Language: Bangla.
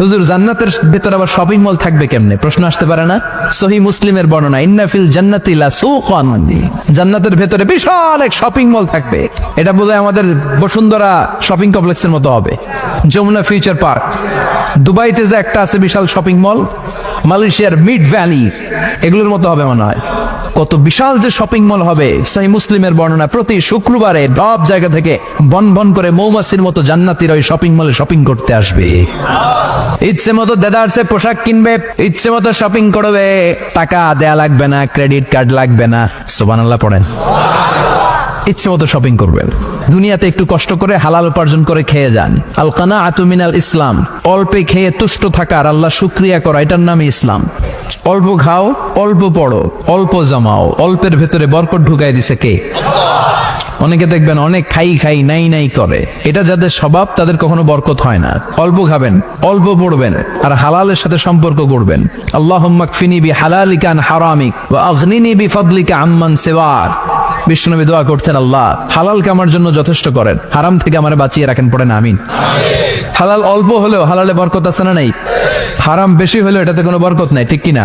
হুজুর জান্নাতের ভেতর আবার শপিং মল থাকবে কেমনে? প্রশ্ন আসতে পারে না? সহিহ মুসলিমের বর্ণনা, ইন্না ফিল জান্নাতি লা সুকান, জান্নাতের ভেতরে বিশাল এক শপিং মল থাকবে। এটা বোধহয় আমাদের বসুন্ধরা শপিং কমপ্লেক্সের মতো হবে, যমুনা ফিউচার পার্ক। দুবাইতে যে একটা আছে বিশাল শপিং মল, মালয়েশিয়ার মিড ভ্যালি, এগুলোর মতো হবে মনে হয়। কত বিশাল যে শপিং মল হবে। সহিহ মুসলিমের বর্ণনা, প্রতি শুক্রবারে সব জায়গা থেকে বন বন করে মৌমাছির মতো জান্নাতীরা ওই শপিং মলে শপিং করতে আসবে। ইচ্ছে মতো দেদারসে পোশাক কিনবে, ইচ্ছে মতো শপিং করবে, টাকা দেয়া লাগবে না, ক্রেডিট কার্ড লাগবে না। সুবহানাল্লাহ পড়েন। ইচ্ছে মতো শপিং করবেন। দুনিয়াতে একটু কষ্ট করে হালাল উপার্জন করে খেয়ে যান। আল কানাআতু মিনাল ইসলাম, অল্পে খেয়ে তুষ্ট থাকা আর আল্লাহ শুকরিয়া করা, এটার নামই ইসলাম। অল্প খাও, অল্প পড়ো, অল্প জমাও, অল্পের ভেতরে বরকত ঢুকাই দিছে কে? অনেকে দেখবেন অনেক খাই খাই নাই নাই করে, এটা যাদের স্বভাব তাদের কখনো বরকত হয় না। অল্প খাবেন, অল্প পড়বেন, আর হালালের সাথে সম্পর্ক করবেন। আল্লাহুম্মা কফিনি বিহালালিকা আন হারামিক ওয়া আগনিনি বিফাদলিকা আম্মান সিওয়াক। বিশ্বনবী দোয়া করতেন, আল্লাহ হালালকে আমার জন্য যথেষ্ট করেন, হারাম থেকে আমারে বাঁচিয়ে রাখেন। পড়েন আমিন। হালাল অল্প হলেও হালালে বরকত আছে না নাই? হারাম বেশি হলেও এটাতে কোনো বরকত নাই, ঠিক কিনা?